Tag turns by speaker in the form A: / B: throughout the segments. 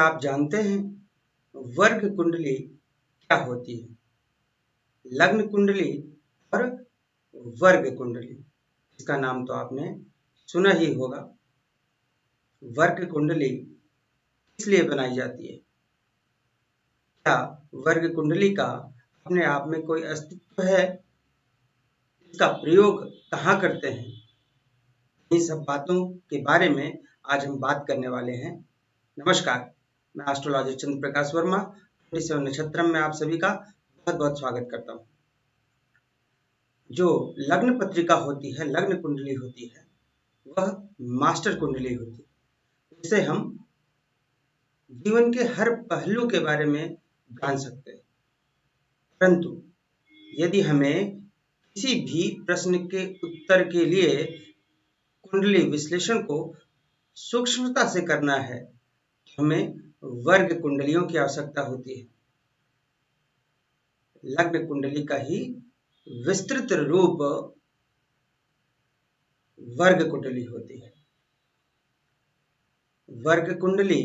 A: आप जानते हैं वर्ग कुंडली क्या होती है? लग्न कुंडली और वर्ग कुंडली, इसका नाम तो आपने सुना ही होगा। वर्ग कुंडली इसलिए बनाई जाती है? क्या वर्ग कुंडली का अपने आप में कोई अस्तित्व है? इसका प्रयोग कहाँ करते हैं? इन सब बातों के बारे में आज हम बात करने वाले हैं। नमस्कार, मैं एस्ट्रोलॉजर चंद्र प्रकाश वर्मा 27 नक्षत्रम में आप सभी का बहुत बहुत स्वागत करता हूँ। जो लग्न पत्रिका होती है, लग्न कुंडली होती है, वह मास्टर कुंडली होती है। इससे हम जीवन के हर पहलू के बारे में जान सकते हैं। परंतु यदि हमें किसी भी प्रश्न के उत्तर के लिए कुंडली विश्लेषण को सूक्ष्मता से करना है, हमें वर्ग कुंडलियों की आवश्यकता होती है। लग्न कुंडली का ही विस्तृत रूप वर्ग कुंडली होती है। वर्ग कुंडली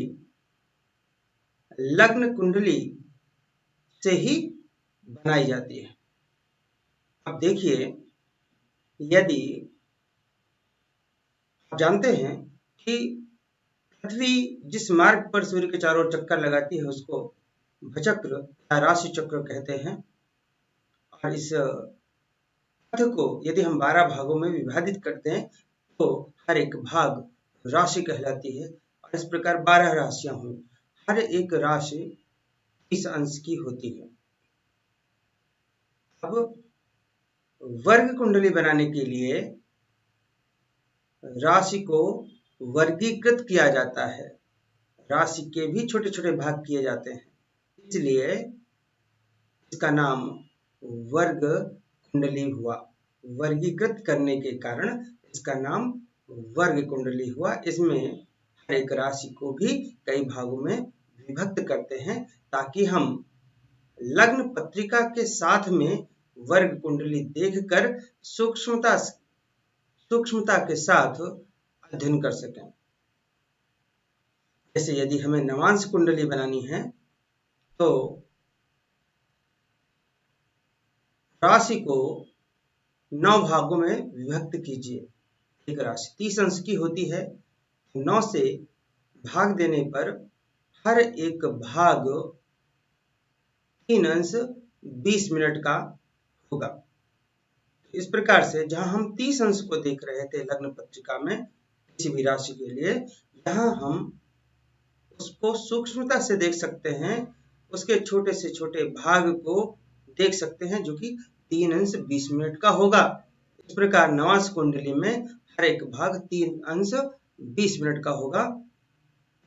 A: लग्न कुंडली से ही बनाई जाती है। अब देखिए, यदि आप जानते हैं कि पृथ्वी जिस मार्ग पर सूर्य के चारों ओर चक्कर लगाती है उसको भचक्र या राशि चक्र कहते हैं। और इस पथ को यदि हम 12 भागों में विभाजित करते हैं तो हर एक भाग राशि कहलाती है। और इस प्रकार 12 राशियां हुई, हर एक राशि 30 अंश की होती है। अब वर्ग कुंडली बनाने के लिए राशि को वर्गीकृत किया जाता है। राशि के भी छोटे छोटे भाग किए जाते हैं, इसलिए इसका नाम वर्ग कुंडली हुआ। वर्गीकृत करने के कारण इसका नाम वर्ग कुंडली हुआ। इसमें हर एक राशि को भी कई भागों में विभक्त करते हैं ताकि हम लग्न पत्रिका के साथ में वर्ग कुंडली देखकर सूक्ष्मता के साथ अध्ययन कर सकें। जैसे यदि हमें नवांश कुंडली बनानी है तो राशि को 9 भागों में विभक्त कीजिए। एक राशि 30 अंश की होती है, 9 से भाग देने पर हर एक भाग 3 अंश 20 मिनट का होगा। इस प्रकार से जहां हम 30 अंश को देख रहे थे लग्न पत्रिका में किसी भी राशि के लिए, यहाँ हम उसको सूक्ष्मता से देख सकते हैं। उसके छोटे से छोटे भाग को देख सकते हैं जो कि 3 अंश 20 मिनट का होगा। इस प्रकार नवांश कुंडली में हर एक भाग 3 अंश 20 मिनट का होगा।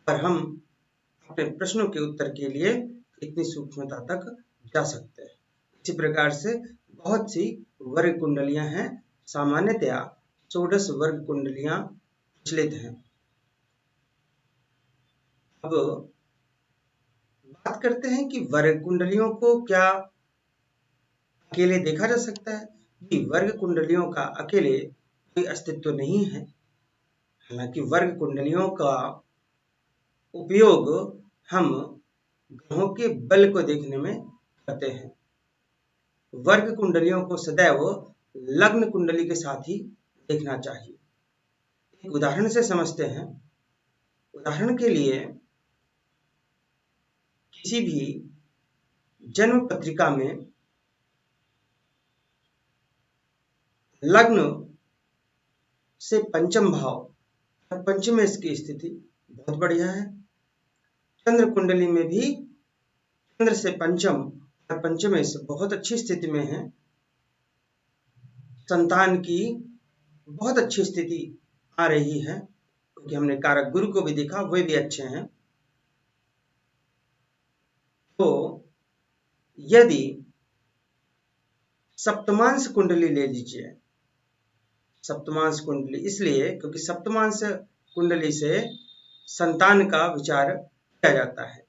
A: और हम अपने प्रश्नों के उत्तर के लिए इतनी सूक्ष्मता तक जा सकते हैं। इसी प्रकार से बहुत सी वर्ग कुंडलियां हैं। सामान्यतया 14 वर्ग कुंडलियां प्रचलित हैं। अब बात करते हैं कि वर्ग कुंडलियों को क्या अकेले देखा जा सकता है? कि वर्ग कुंडलियों का अकेले कोई अस्तित्व नहीं है। हालांकि वर्ग कुंडलियों का उपयोग हम ग्रहों के बल को देखने में करते हैं। वर्ग कुंडलियों को सदैव लग्न कुंडली के साथ ही देखना चाहिए। एक उदाहरण से समझते हैं। उदाहरण के लिए किसी भी जन्म पत्रिका में लग्न से पंचम भाव और पंचमेश की स्थिति बहुत बढ़िया है। चंद्र कुंडली में भी चंद्र से पंचम और पंचमेश बहुत अच्छी स्थिति में है। संतान की बहुत अच्छी स्थिति आ रही है क्योंकि हमने कारक गुरु को भी देखा, वे भी अच्छे हैं। तो यदि सप्तमांश कुंडली ले लीजिए, सप्तमांश कुंडली इसलिए क्योंकि सप्तमांश कुंडली से संतान का विचार किया जाता है।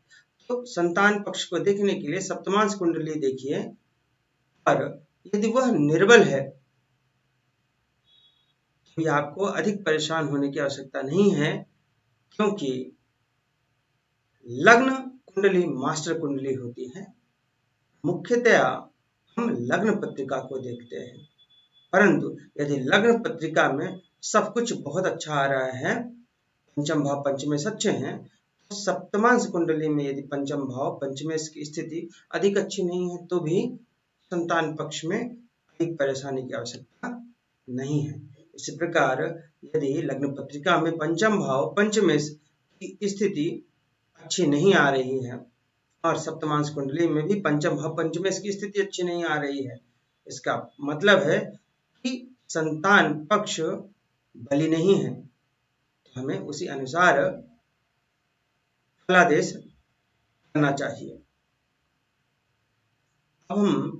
A: तो संतान पक्ष को देखने के लिए सप्तमांश कुंडली देखिए। और यदि वह निर्बल है तो आपको अधिक परेशान होने की आवश्यकता नहीं है, क्योंकि लग्न कुंडली मास्टर कुंडली होती है। मुख्यतया हम लग्न पत्रिका को देखते हैं, परंतु यदि लग्न पत्रिका में सब कुछ बहुत अच्छा आ रहा है, पंचम भाव पंचमेश अच्छे हैं, तो सप्तमांश कुंडली में यदि पंचम भाव पंचमेश की स्थिति अधिक अच्छी नहीं है तो भी संतान पक्ष में अधिक परेशानी की आवश्यकता नहीं है। इसी प्रकार यदि लग्न पत्रिका में पंचम भाव पंचमेश की स्थिति अच्छी नहीं आ रही है और सप्तमांश कुंडली में भी पंचम भाव पंचमेश की स्थिति अच्छी नहीं आ रही है, इसका मतलब है कि संतान पक्ष बली नहीं है, तो हमें उसी अनुसार फलादेश करना चाहिए। अब हम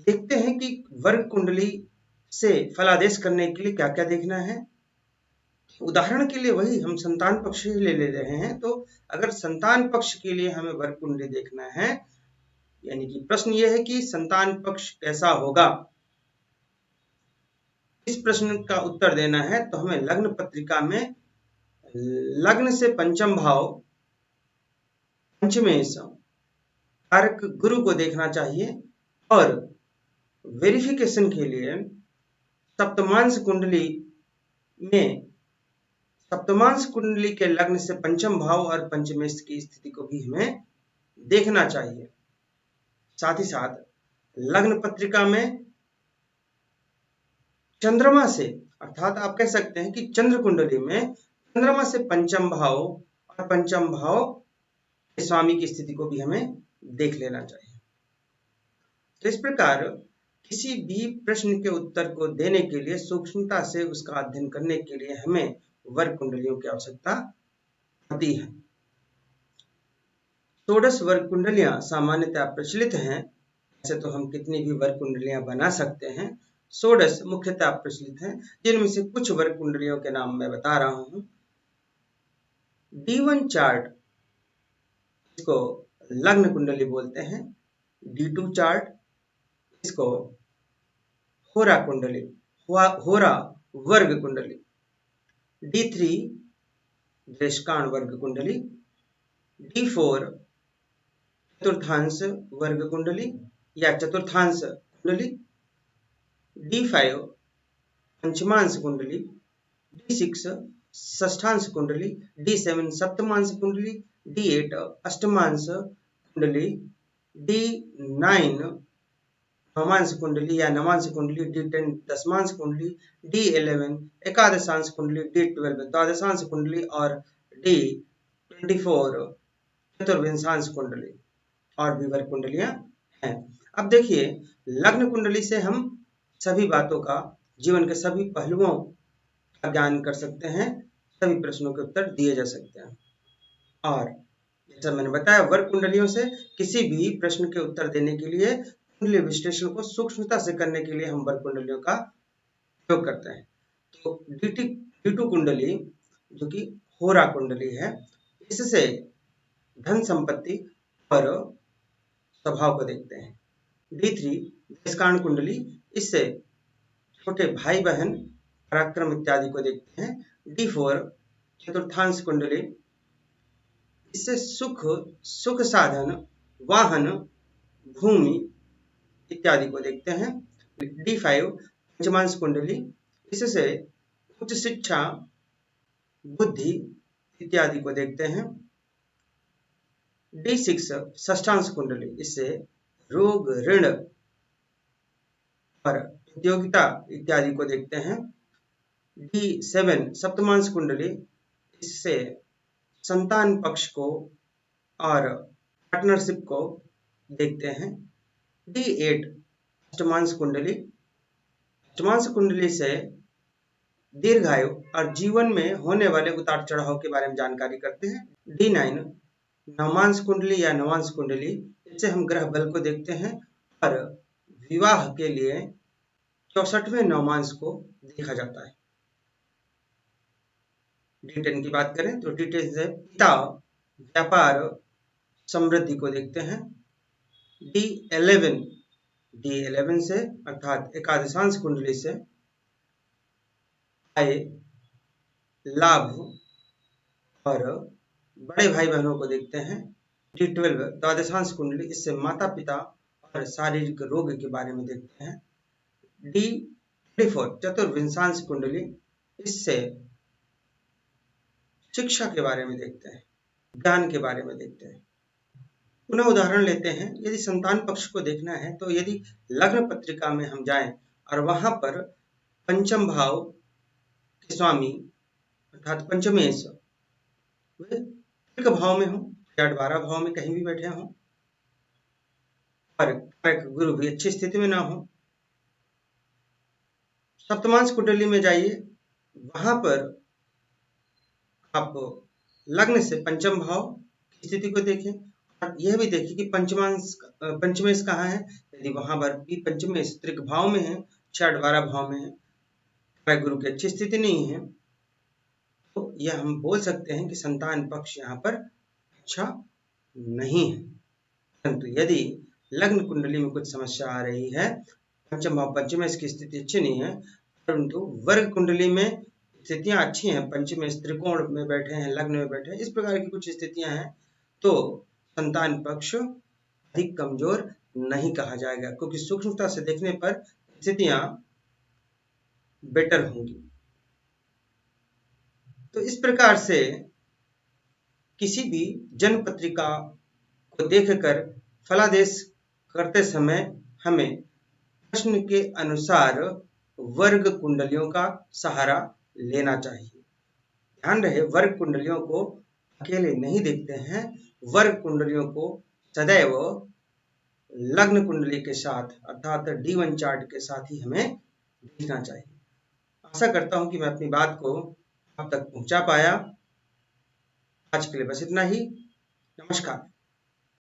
A: देखते हैं कि वर्ग कुंडली से फलादेश करने के लिए क्या क्या देखना है। उदाहरण के लिए वही हम संतान पक्ष ही ले रहे हैं, तो अगर संतान पक्ष के लिए हमें वर्ग कुंडली देखना है, यानी कि प्रश्न यह है कि संतान पक्ष कैसा होगा, इस प्रश्न का उत्तर देना है तो हमें लग्न पत्रिका में लग्न से पंचम भाव पंचमेश कारक गुरु को देखना चाहिए और वेरिफिकेशन के लिए सप्तमांश कुंडली में सप्तमांश कुंडली के लग्न से पंचम भाव और पंचमेश की स्थिति को भी हमें देखना चाहिए। साथ ही साथ लग्न पत्रिका में चंद्रमा से, अर्थात आप कह सकते हैं कि चंद्र कुंडली में चंद्रमा से पंचम भाव और पंचम भाव के स्वामी की स्थिति को भी हमें देख लेना चाहिए। तो इस प्रकार किसी भी प्रश्न के उत्तर को देने के लिए सूक्ष्मता से उसका अध्ययन करने के लिए हमें वर्ग कुंडलियों की आवश्यकता होती है। षोडश वर्ग कुंडलियां सामान्यतः प्रचलित हैं, ऐसे तो हम कितनी भी वर्ग कुंडलियां बना सकते हैं। षोडश मुख्यतः प्रचलित हैं, जिनमें से कुछ वर्ग कुंडलियों के नाम मैं बता रहा हूं। D1 चार्ट, इसको लग्न कुंडली बोलते हैं। D2 चार्ट, इसको होरा कुंडली, होरा वर्ग कुंडली। D3 देशकाण वर्ग कुंडली। D4 चतुर्थांश वर्ग कुंडली या चतुर्थांश कुंडली। D5 पंचमांश कुंडली। D6 षष्ठांश कुंडली। D7 सप्तमांश कुंडली। D8 अष्टमांश कुंडली। D9 नवांश कुंडली या नवांश कुंडली। D10 दशमांश कुंडली। D11 एकादशांश कुंडली। D12 द्वादशांश कुंडली और D24 चतुर्विंशांश कुंडली और भी वर्ग कुंडलियां हैं। अब देखिए, लग्न कुंडली से हम सभी बातों का, जीवन के सभी पहलुओं का ज्ञान कर सकते हैं, सभी प्रश्नों के उत्तर दिए जा सकते हैं। और जैसा मैंने बताया, वर्ग कुंडलियों से किसी भी प्रश्न के उत्तर देने के लिए कुंडली विश्लेषण को सूक्ष्मता से करने के लिए हम वर्ग कुंडलियों का प्रयोग करते हैं। तो D2 कुंडली जो कि होरा कुंडली है, इससे धन संपत्ति और स्वभाव को देखते हैं। D3 देशकाण कुंडली, इससे छोटे भाई बहन, पराक्रम इत्यादि को देखते हैं। D4 चतुर्थांश कुंडली, इससे सुख साधन, वाहन, भूमि इत्यादि को देखते हैं। D5 पंचमांश कुंडली, इससे उच्च शिक्षा, बुद्धि इत्यादि को देखते हैं। D6 षष्ठांश कुंडली, इससे रोग, ऋण और प्रतियोगिता इत्यादि को देखते हैं। D7 सप्तमांश कुंडली, इससे संतान पक्ष को और पार्टनरशिप को देखते हैं। D8 अष्टमांश कुंडली, अष्टमांश कुंडली से दीर्घायु और जीवन में होने वाले उतार चढ़ाव के बारे में जानकारी करते हैं। D9 नवांश कुंडली या नवांश कुंडली, इससे हम ग्रह बल को देखते हैं और विवाह के लिए 64वें नवमांश को देखा जाता है। D10 की बात करें तो D10 से पिता, व्यापार, समृद्धि को देखते हैं। D11 से अर्थात एकादशांश कुंडली से आय, लाभ और बड़े भाई बहनों को देखते हैं। D12 द्वादशांश कुंडली, इससे माता पिता और शारीरिक रोग के बारे में देखते हैं। D24 चतुर्विंशांश कुंडली, इससे शिक्षा के बारे में देखते हैं, ज्ञान के बारे में देखते हैं। पुनः उदाहरण लेते हैं, यदि संतान पक्ष को देखना है तो यदि लग्न पत्रिका में हम जाएं और वहां पर पंचम भाव के स्वामी अर्थात पंचमेश वे एक भाव में हो या 12 भाव में कहीं भी बैठे हों और कारक गुरु भी अच्छी स्थिति में ना हो। सप्तमांश कुंडली में जाइए, वहां पर आप लग्न से पंचम भाव की स्थिति को देखें और यह भी देखिए कि पंचमेश कहाँ है। यदि वहां पर भी पंचमेश त्रिक भाव में है, 6-12 भाव में है, कारक गुरु की अच्छी स्थिति नहीं है, तो यह हम बोल सकते हैं कि संतान पक्ष यहाँ पर अच्छा नहीं है। परंतु यदि लग्न कुंडली में कुछ समस्या आ रही है, पंचम भाव पंचमेश की स्थिति अच्छी नहीं है, परंतु वर्ग कुंडली में स्थितियां अच्छी हैं, पंचमेश त्रिकोण में बैठे हैं, लग्न में बैठे हैं, इस प्रकार की कुछ स्थितियां हैं, तो संतान पक्ष अधिक कमजोर नहीं कहा जाएगा, क्योंकि सूक्ष्मता से देखने पर स्थितियां बेटर होंगी। तो इस प्रकार से किसी भी जन्म पत्रिका को देखकर फलादेश करते समय हमें प्रश्न के अनुसार वर्ग कुंडलियों का सहारा लेना चाहिए। ध्यान रहे, वर्ग कुंडलियों को अकेले नहीं देखते हैं, वर्ग कुंडलियों को सदैव लग्न कुंडली के साथ अर्थात D1 चार्ट के साथ ही हमें देखना चाहिए। आशा करता हूं कि मैं अपनी बात को आप तक पहुंचा पाया। आज के लिए बस इतना ही। नमस्कार।